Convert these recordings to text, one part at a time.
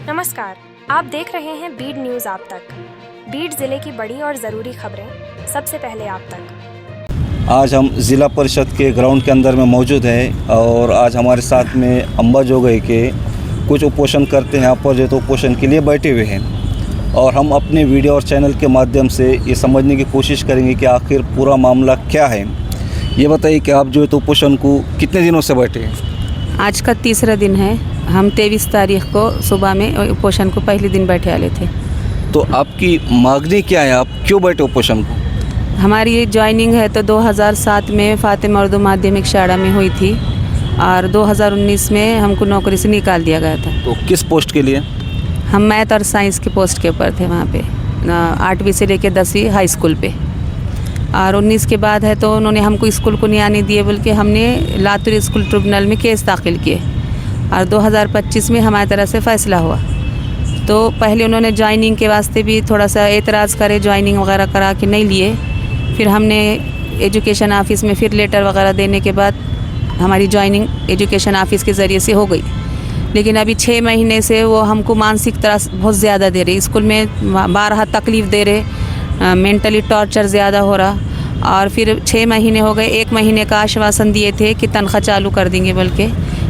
नमस्कार, आप देख रहे हैं बीड न्यूज़ आप तक। बीड ज़िले की बड़ी और ज़रूरी खबरें सबसे पहले आप तक। आज हम ज़िला परिषद के ग्राउंड के अंदर में मौजूद हैं और आज हमारे साथ में अम्बा जोगई के कुछ उपोषण करते हैं यहाँ पर जो तो उपोषण के लिए बैठे हुए हैं और हम अपने वीडियो और चैनल के माध्यम से ये समझने की कोशिश करेंगे कि आखिर पूरा मामला क्या है। ये बताइए कि आप जो है तो उपोषण को कितने दिनों से बैठे हैं? आज का तीसरा दिन है। हम 23 तारीख को सुबह में उपोषण को पहले दिन बैठे वाले थे। तो आपकी मांगनी क्या है, आप क्यों बैठे उपोषण को? हमारी ये ज्वाइनिंग है तो 2007 में फातिमा उर्दू माध्यमिक शाला में हुई थी और 2019 में हमको नौकरी से निकाल दिया गया था। तो किस पोस्ट के लिए? हम मैथ और साइंस के पोस्ट के ऊपर थे वहाँ पे 8वीं से लेकर 10वीं हाई स्कूल पे। और 19 के बाद है तो उन्होंने हमको स्कूल को नहीं आने दिए, बल्कि हमने लातूर स्कूल ट्रिब्यूनल में केस दाखिल किए और 2025 में हमारी तरफ से फ़ैसला हुआ। तो पहले उन्होंने ज्वाइनिंग के वास्ते भी थोड़ा सा एतराज़ करे, ज्वाइनिंग वगैरह करा के नहीं लिए। फिर हमने एजुकेशन ऑफिस में फिर लेटर वगैरह देने के बाद हमारी ज्वाइनिंग एजुकेशन ऑफिस के ज़रिए से हो गई। लेकिन अभी 6 महीने से वो हमको मानसिक त्रास बहुत ज़्यादा दे रहे, स्कूल में बारहा तकलीफ़ दे रहे, मेंटली टॉर्चर ज़्यादा हो रहा। और फिर 6 महीने हो गए, 1 महीने का आश्वासन दिए थे कि तनख्वाह चालू कर देंगे बल्कि,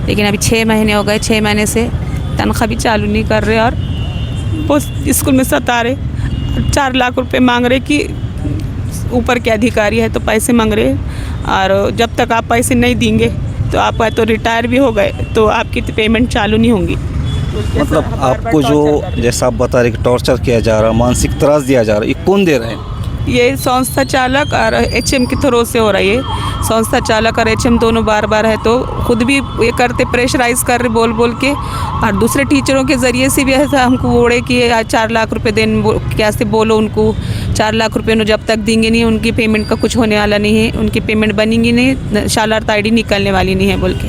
लेकिन अभी 6 महीने हो गए, 6 महीने से तनख्वाह भी चालू नहीं कर रहे और वो स्कूल में सता रहे। 4 लाख रुपए मांग रहे कि ऊपर के अधिकारी है तो पैसे मांग रहे, और जब तक आप पैसे नहीं देंगे तो आप तो रिटायर भी हो गए तो आपकी पेमेंट चालू नहीं होंगी। मतलब आपको जो जैसा आप बता रहे कि टॉर्चर किया जा रहा, मानसिक त्रास दिया जा रहा, ये कौन दे रहे हैं? ये संस्था चालक और एचएम के थ्रू से हो रहा है। ये संस्था चालक और एचएम दोनों बार है तो खुद भी ये करते, प्रेशराइज कर रहे बोल के, और दूसरे टीचरों के ज़रिए से भी ऐसा हमको बोले कि 4 लाख रुपए देने, कैसे बोलो उनको 4 लाख रुपए जब तक देंगे नहीं उनकी पेमेंट का कुछ होने वाला नहीं है, उनकी पेमेंट बनेंगी नहीं, शालार्थ आईडी निकलने वाली नहीं है बोल के।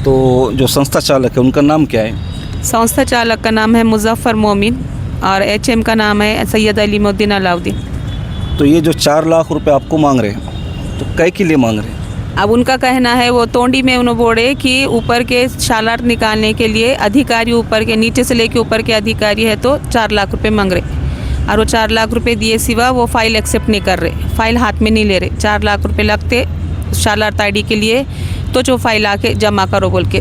तो जो संस्था चालक है उनका नाम क्या है? संस्था चालक का नाम है मुजफ्फर मोमिन और एचएम का नाम है सैयद अलीमुद्दीन अलाउद्दीन। तो ये जो 4 लाख रुपए आपको मांग रहे हैं तो कै के लिए मांग रहे हैं? अब उनका कहना है, वो तोंडी में उन्होंने बोले कि ऊपर के शालार्थ निकालने के लिए अधिकारी, ऊपर के नीचे से लेके ऊपर के अधिकारी है तो 4 लाख रुपए मांग रहे, और वो 4 लाख रुपए दिए सिवा वो फाइल एक्सेप्ट नहीं कर रहे, फाइल हाथ में नहीं ले रहे। 4 लाख रुपए लगते शालार्थ आईडी के लिए तो जो फाइल आके जमा करो बोल के,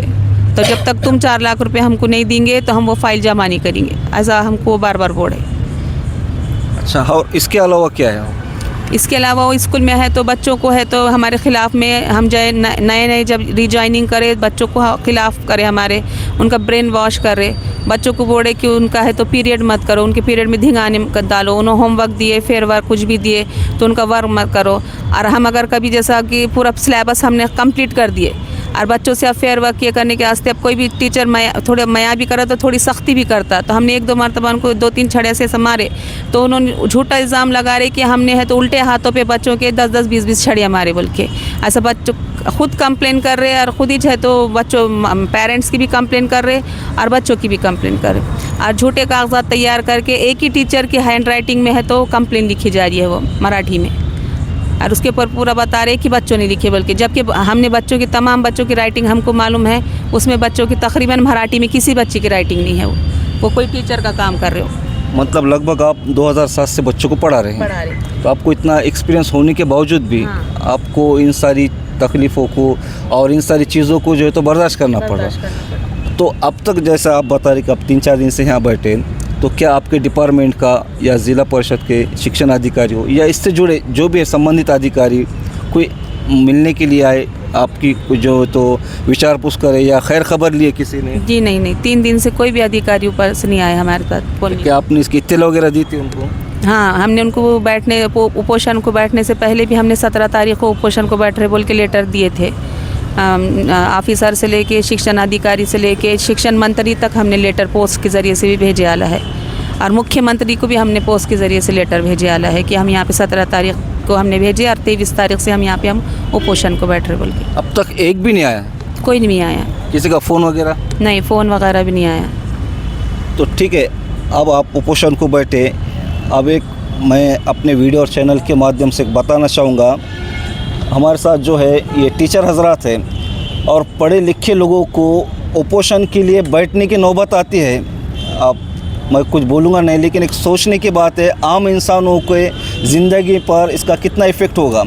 तो जब तक तुम 4 लाख रुपए हमको नहीं देंगे तो हम वो फाइल जमा नहीं करेंगे, ऐसा हमको बार बोले। अच्छा, और इसके अलावा क्या है? इसके अलावा वो स्कूल में है तो बच्चों को है तो हमारे ख़िलाफ़ में हम जो नए जब रिजॉइनिंग करे बच्चों को ख़िलाफ़ करे, हमारे उनका ब्रेन वॉश करे, बच्चों को बोले कि उनका है तो पीरियड मत करो, उनके पीरियड में धिंगाने डालो, उन्होंने होमवर्क दिए, फेयर वर्क कुछ भी दिए तो उनका वर्क मत करो। और हम अगर कभी जैसा कि पूरा सिलेबस हमने कंप्लीट कर दिए और बच्चों से अब फेयर वर्क ये करने के वास्ते अब कोई भी टीचर थोड़ा मया भी करा तो थोड़ी सख्ती भी करता, तो हमने 1-2 मरतबा उनको 2-3 छड़े से मारे तो उन्होंने झूठा इल्ज़ाम लगा रहे कि हमने है तो उल्टे हाथों पे बच्चों के 10-10, 20-20 छड़े मारे बोल के। ऐसा बच्चों खुद कंप्लेन कर रहे और खुद ही है तो बच्चों पेरेंट्स की भी कंप्लेन कर रहे और बच्चों की भी कंप्लेन कर रहे, और झूठे कागजात तैयार करके एक ही टीचर की हैंड राइटिंग में है तो कंप्लेन लिखी जा रही है वो मराठी में, और उसके ऊपर पूरा बता रहे कि बच्चों ने लिखे, बल्कि जबकि हमने बच्चों की तमाम बच्चों की राइटिंग हमको मालूम है, उसमें बच्चों की तकरीबन मराठी में किसी बच्चे की राइटिंग नहीं है, वो कोई टीचर का काम कर रहे हो। मतलब लगभग आप 2007 से बच्चों को पढ़ा रहे हैं, तो आपको इतना एक्सपीरियंस होने के बावजूद भी आपको इन सारी तकलीफ़ों को और इन सारी चीज़ों को जो है तो बर्दाश्त करना पड़ रहा। तो अब तक जैसा आप बता रहे कि आप 3-4 दिन से यहाँ बैठे, तो क्या आपके डिपार्टमेंट का या ज़िला परिषद के शिक्षण अधिकारी हो या इससे जुड़े जो भी संबंधित अधिकारी कोई मिलने के लिए आए, आपकी जो तो विचार पूछ करे या खैर खबर लिए किसी ने? जी नहीं, 3 दिन से कोई भी अधिकारी ऊपर से नहीं आए हमारे साथ। क्या आपने इसकी इत्तला वगैरह दी थी उनको? हाँ, हमने उनको उपोषण को बैठने से पहले भी हमने 17 तारीख को उपोषण को बैठ रहे बोल के लेटर दिए थे। ऑफिसर से लेके शिक्षण अधिकारी से लेके शिक्षण मंत्री तक हमने लेटर पोस्ट के ज़रिए से भी भेजे आला है, और मुख्यमंत्री को भी हमने पोस्ट के ज़रिए से लेटर भेजे आला है कि हम यहाँ पे 17 तारीख को हमने भेजे और 23 तारीख से हम यहाँ पे हम उपोषण को बैठ रहे बोल के। अब तक एक भी नहीं आया? कोई नहीं आया। किसी का फ़ोन वगैरह? नहीं, फ़ोन वगैरह भी नहीं आया। तो ठीक है, अब आप उपोषण को बैठे, अब एक मैं अपने वीडियो और चैनल के माध्यम से बताना चाहूँगा, हमारे साथ जो है ये टीचर हजरात हैं और पढ़े लिखे लोगों को उपोषण के लिए बैठने की नौबत आती है आप मैं कुछ बोलूँगा नहीं, लेकिन एक सोचने की बात है आम इंसानों के ज़िंदगी पर इसका कितना इफ़ेक्ट होगा।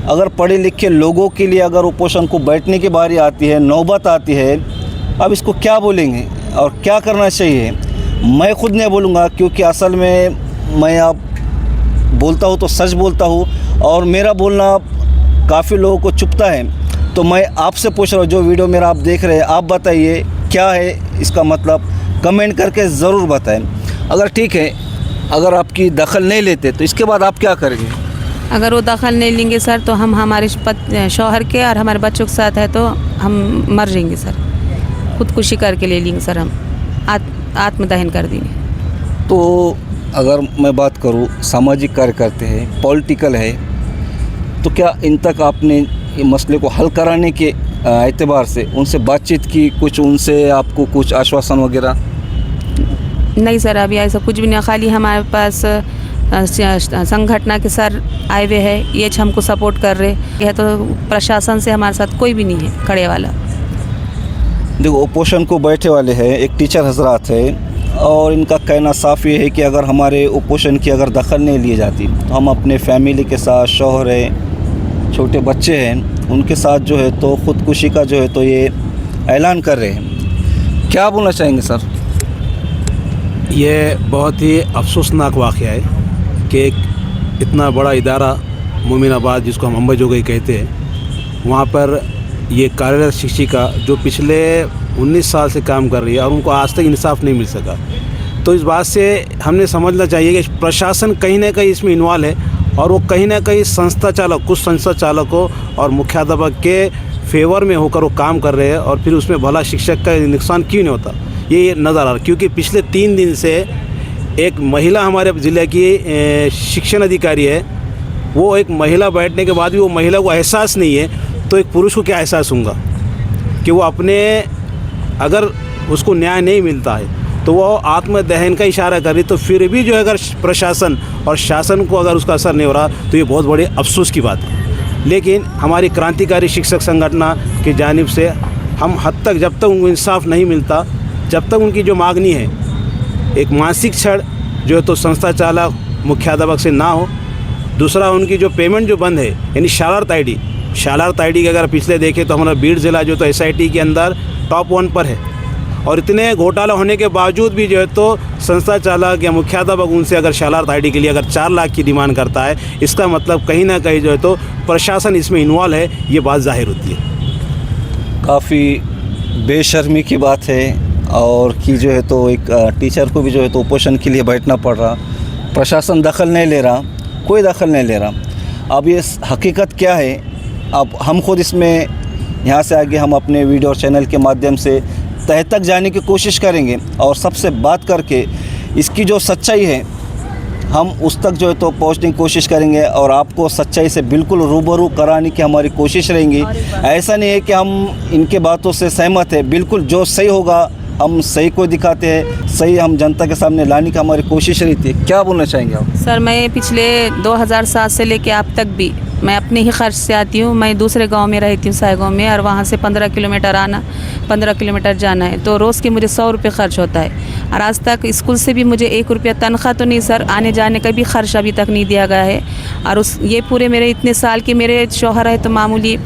अगर पढ़े लिखे लोगों के लिए अगर उपोषण को बैठने की बारी आती है, नौबत आती है, अब इसको क्या बोलेंगे और क्या करना चाहिए। मैं खुद नहीं बोलूँगा, क्योंकि असल में मैं अब बोलता हूँ तो सच बोलता हूँ और मेरा बोलना काफ़ी लोगों को चुभता है। तो मैं आपसे पूछ रहा हूँ, जो वीडियो मेरा आप देख रहे हैं, आप बताइए क्या है इसका मतलब, कमेंट करके ज़रूर बताएं। अगर ठीक है, अगर आपकी दखल नहीं लेते तो इसके बाद आप क्या करेंगे? अगर वो दखल नहीं लेंगे सर तो हम हमारे शौहर के और हमारे बच्चों के साथ है तो हम मर जाएंगे सर, खुदकुशी करके ले लेंगे सर, हम आत्मदहन कर देंगे। तो अगर मैं बात करूं, सामाजिक कार्यकर्ता हैं, पॉलिटिकल है, तो क्या इन तक आपने ये मसले को हल कराने के एतबार से उनसे बातचीत की, कुछ उनसे आपको कुछ आश्वासन वगैरह? नहीं सर, अभी ऐसा कुछ भी नहीं, खाली हमारे पास संगठन के सर आए हुए हैं, ये हमको सपोर्ट कर रहे हैं, तो प्रशासन से हमारे साथ कोई भी नहीं है खड़े वाला। देखो, उपोषण को बैठे वाले हैं एक टीचर हजरात है और इनका कहना साफ ये है कि अगर हमारे उपोषण की अगर दखल नहीं ली जाती तो हम अपने फैमिली के साथ, शौहर है, छोटे बच्चे हैं, उनके साथ जो है तो ख़ुदकुशी का जो है तो ये ऐलान कर रहे हैं। क्या बोलना चाहेंगे सर? ये बहुत ही अफसोसनाक वाक़या है कि एक इतना बड़ा इदारा मोमिनाबाद, जिसको हम अम्बा जोगई कहते हैं, वहाँ पर ये कार्यरत शिक्षिका जो पिछले 19 साल से काम कर रही है और उनको आज तक इंसाफ नहीं मिल सका। तो इस बात से हमने समझना चाहिए कि प्रशासन कहीं ना कहीं इसमें इन्वॉल्व है और वो कहीं ना कहीं संस्था चालक, कुछ संस्था चालकों और मुख्याध्यापक के फेवर में होकर वो काम कर रहे हैं और फिर उसमें भला शिक्षक का नुकसान क्यों नहीं होता, ये नज़र आ रहा है। क्योंकि पिछले 3 दिन से एक महिला हमारे ज़िले की शिक्षण अधिकारी है, वो एक महिला बैठने के बाद भी वो महिला को एहसास नहीं है, तो एक पुरुष को क्या एहसास होगा कि वो अपने, अगर उसको न्याय नहीं मिलता है तो वो आत्मदहन का इशारा कर रही, तो फिर भी जो है अगर प्रशासन और शासन को अगर उसका असर नहीं हो रहा तो ये बहुत बड़े अफसोस की बात है। लेकिन हमारी क्रांतिकारी शिक्षक संगठन की जानिब से हम हद तक, जब तक उनको इंसाफ नहीं मिलता, जब तक उनकी जो मांगनी है, एक मानसिक क्षण जो है तो संस्था चालक मुख्याध्यापक से ना हो, दूसरा उनकी जो पेमेंट जो बंद है, यानी शालार्थ आईडी के अगर पिछले देखें तो हमारा बीड़ ज़िला जो तो SIT के अंदर टॉप 1 पर है और इतने घोटाला होने के बावजूद भी जो है तो संस्था चालक या मुख्याध्यापक उनसे अगर शालार्थ आईडी के लिए अगर 4 लाख की डिमांड करता है, इसका मतलब कहीं ना कहीं जो है तो प्रशासन इसमें इन्वॉल्व है, ये बात जाहिर होती है। काफ़ी बेशर्मी की बात है और कि जो है तो एक टीचर को भी जो है तो उपोषण के लिए बैठना पड़ रहा, प्रशासन दखल नहीं ले रहा, कोई दखल नहीं ले रहा। अब ये हकीकत क्या है, अब हम खुद इसमें यहाँ से आगे हम अपने वीडियो और चैनल के माध्यम से तह तक जाने की कोशिश करेंगे और सबसे बात करके इसकी जो सच्चाई है हम उस तक जो है तो पहुँचने की कोशिश करेंगे और आपको सच्चाई से बिल्कुल रूबरू कराने की हमारी कोशिश रहेंगी। ऐसा नहीं है कि हम इनके बातों से सहमत है, बिल्कुल जो सही होगा हम सही को दिखाते हैं, सही हम जनता के सामने लाने की हमारी कोशिश रहती है। क्या बोलना चाहेंगे आप? सर, मैं पिछले 2007 से लेके अब तक भी मैं अपने ही खर्च से आती हूँ। मैं दूसरे गांव में रहती हूँ, सायगांव में, और वहाँ से 15 किलोमीटर आना, 15 किलोमीटर जाना है, तो रोज़ के मुझे 100 रुपये खर्च होता है। और आज तक स्कूल से भी मुझे 1 रुपया तनख्वाह तो नहीं सर, आने जाने का भी खर्च अभी तक नहीं दिया गया है। और ये पूरे मेरे इतने साल के मेरे शौहर है तो मामूली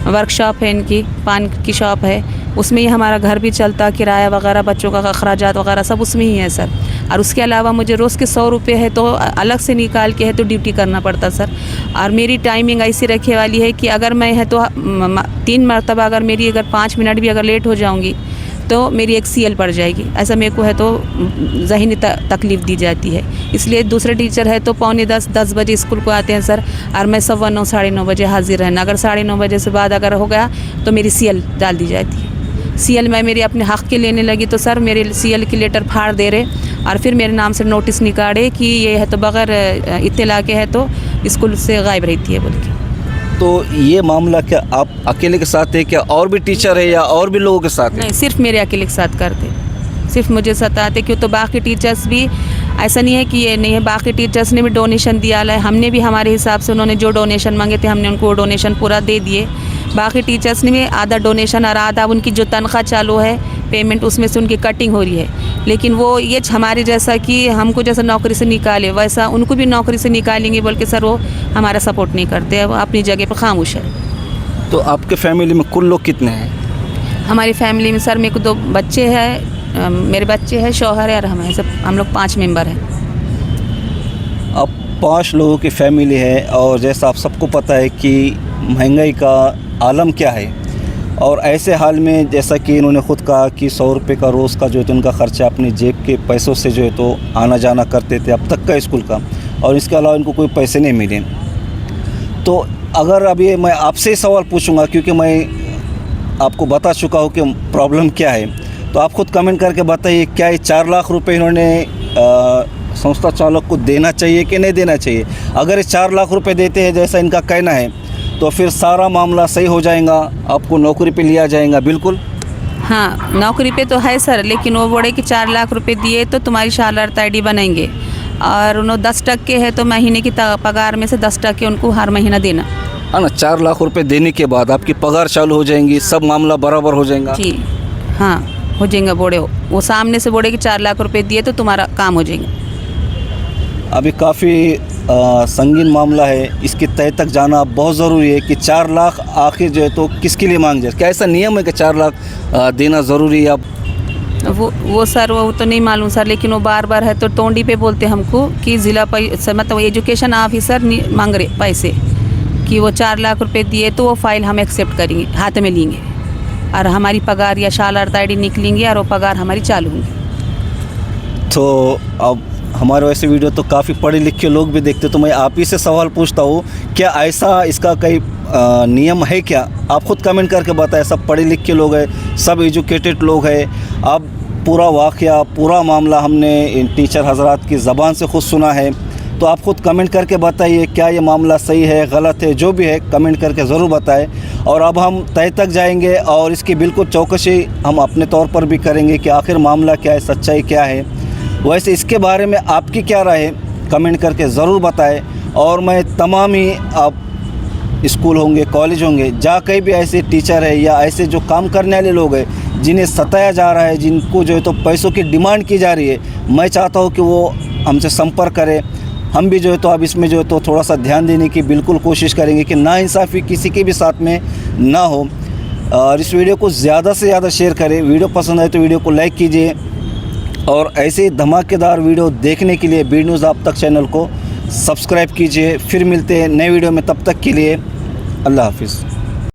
वर्कशॉप है, इनकी पान की शॉप है, उसमें ही हमारा घर भी चलता, किराया वगैरह, बच्चों का अखराजात वगैरह सब उसमें ही है सर। और उसके अलावा मुझे रोज़ के 100 रुपये है तो अलग से निकाल के है तो ड्यूटी करना पड़ता सर। और मेरी टाइमिंग ऐसी रखे वाली है कि अगर मैं है तो 3 मरतबा अगर मेरी अगर 5 मिनट भी अगर लेट हो जाऊँगी तो मेरी एक CL पड़ जाएगी, ऐसा मेरे को है तो ज़हनी तकलीफ़ दी जाती है। इसलिए दूसरे टीचर है तो 9:45-10 बजे स्कूल को आते हैं सर, और मैं 9:15 साढ़े 9 बजे हाजिर रहना। अगर 9:30 बजे से बाद अगर हो गया तो मेरी CL डाल दी जाती है। CL में मेरे अपने हक़ के लेने लगी तो सर मेरे CL की लेटर फाड़ दे रहे और फिर मेरे नाम से नोटिस निकाले कि ये है तो बग़ैर इत्तला के है तो स्कूल से गायब रहती है बोल के। तो ये मामला क्या आप अकेले के साथ है, क्या और भी टीचर है या और भी लोगों के साथ है? नहीं, सिर्फ मेरे अकेले के साथ करते, सिर्फ मुझे सताते। क्यों तो बाकी टीचर्स भी ऐसा नहीं है कि ये नहीं है, बाकी टीचर्स ने भी डोनेशन दिया है, हमने भी हमारे हिसाब से उन्होंने जो डोनेशन मांगे थे हमने उनको डोनेशन पूरा दे दिए। बाकी टीचर्स ने भी आधा डोनेशन और आधा उनकी जो तनख्वाह चालू है पेमेंट उसमें से उनकी कटिंग हो रही है। लेकिन वो ये हमारे जैसा कि हमको जैसा नौकरी से निकाले वैसा उनको भी नौकरी से निकालेंगे बोल के सर वो हमारा सपोर्ट नहीं करते, वो अपनी जगह पर खामोश है। तो आपके फैमिली में कुल लोग कितने हैं? हमारी फैमिली में सर मेरे को 2 बच्चे हैं, मेरे बच्चे हैं, शौहर है और हम लोग 5 मेंबर हैं। अब 5 लोगों की फैमिली है और जैसा आप सबको पता है कि महंगाई का आलम क्या है, और ऐसे हाल में जैसा कि इन्होंने ख़ुद कहा कि 100 रुपये का रोज़ का जो है तो उनका ख़र्चा अपनी जेब के पैसों से जो है तो आना जाना करते थे अब तक का स्कूल का, और इसके अलावा इनको कोई पैसे नहीं मिले। तो अगर अभी मैं आपसे ही सवाल पूछूंगा, क्योंकि मैं आपको बता चुका हूँ कि प्रॉब्लम क्या है, तो आप खुद कमेंट करके बताइए क्या ये 4 लाख रुपए इन्होंने संस्था चालक को देना चाहिए कि नहीं देना चाहिए। अगर ये 4 लाख रुपए देते हैं जैसा इनका कहना है तो फिर सारा मामला सही हो जाएगा, आपको नौकरी पे लिया जाएगा। बिल्कुल हाँ, नौकरी पे तो है सर, लेकिन वो बोले कि 4 लाख रुपए दिए तो तुम्हारी शालर्त ID बनेंगे, और उन्होंने 10% है तो महीने की पगार में से 10% उनको हर महीना देना है ना। 4 लाख रुपए देने के बाद आपकी पगार चालू हो जाएंगी, सब मामला बराबर हो जाएगा। जी हाँ, हो जाएगा। बोले वो सामने से बोले कि 4 लाख रुपए दिए तो तुम्हारा काम हो जाएगा। अभी काफ़ी संगीन मामला है, इसके तय तक जाना बहुत ज़रूरी है कि 4 लाख आखिर जो है तो किसके लिए मांग जाए। क्या ऐसा नियम है कि 4 लाख देना ज़रूरी है? अब वो सर वो तो नहीं मालूम सर, लेकिन वो बार है तो टोंडी पे बोलते हमको कि ज़िला मतलब एजुकेशन ऑफिसर मांग रहे पैसे कि वो 4 लाख रुपए दिए तो वो फाइल हम एक्सेप्ट करेंगे, हाथ में लेंगे, और हमारी पगार या शालर्त ID निकलेंगे और वो पगार हमारी चालू होंगी। तो अब हमारे वैसे वीडियो तो काफ़ी पढ़े लिखे लोग भी देखते, तो मैं आप ही से सवाल पूछता हूँ, क्या ऐसा इसका कोई नियम है क्या? आप खुद कमेंट करके बताएं। सब पढ़े लिखे लोग हैं, सब एजुकेटेड लोग हैं। अब पूरा वाक़या, पूरा मामला हमने इन टीचर हजरात की ज़बान से खुद सुना है, तो आप खुद कमेंट करके बताइए क्या ये मामला सही है गलत है, जो भी है कमेंट करके ज़रूर बताएं। और अब हम तय तक जाएंगे और इसकी बिल्कुल चौकसी हम अपने तौर पर भी करेंगे कि आखिर मामला क्या है, सच्चाई क्या है। वैसे इसके बारे में आपकी क्या राय है, कमेंट करके ज़रूर बताएं। और मैं तमाम ही आप स्कूल होंगे, कॉलेज होंगे, जहाँ कहीं भी ऐसे टीचर है या ऐसे जो काम करने वाले लोग हैं जिन्हें सताया जा रहा है, जिनको जो है तो पैसों की डिमांड की जा रही है, मैं चाहता हूँ कि वो हमसे संपर्क करें। हम भी जो है तो अब इसमें जो है तो थोड़ा सा ध्यान देने की बिल्कुल कोशिश करेंगे कि नाइंसाफ़ी किसी के भी साथ में ना हो। और इस वीडियो को ज़्यादा से ज़्यादा शेयर करें। वीडियो पसंद आए तो वीडियो को लाइक कीजिए, और ऐसे ही धमाकेदार वीडियो देखने के लिए बीड न्यूज़ आप तक चैनल को सब्सक्राइब कीजिए। फिर मिलते हैं नए वीडियो में, तब तक के लिए अल्लाह हाफिज़।